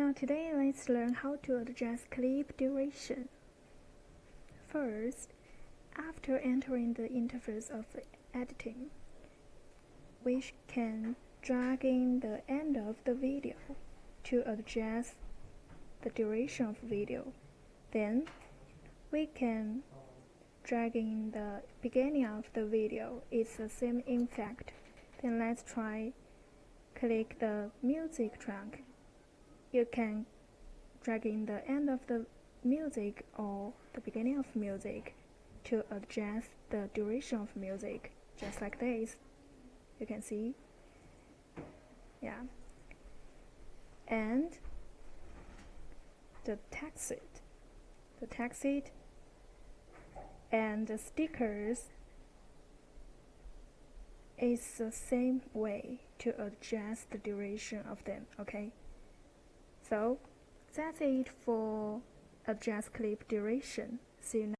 Now today let's learn how to adjust clip duration. First, after entering the interface of editing, we can drag in the end of the video to adjust the duration of video. Then we can drag in the beginning of the video. It's the same effect. Then let's try click the music track. You can drag in the end of the music or the beginning of music to adjust the duration of music, just like this. You can see, yeah. And the text, and the stickers is the same way to adjust the duration of them. Okay, so that's it for adjust clip duration. See you next.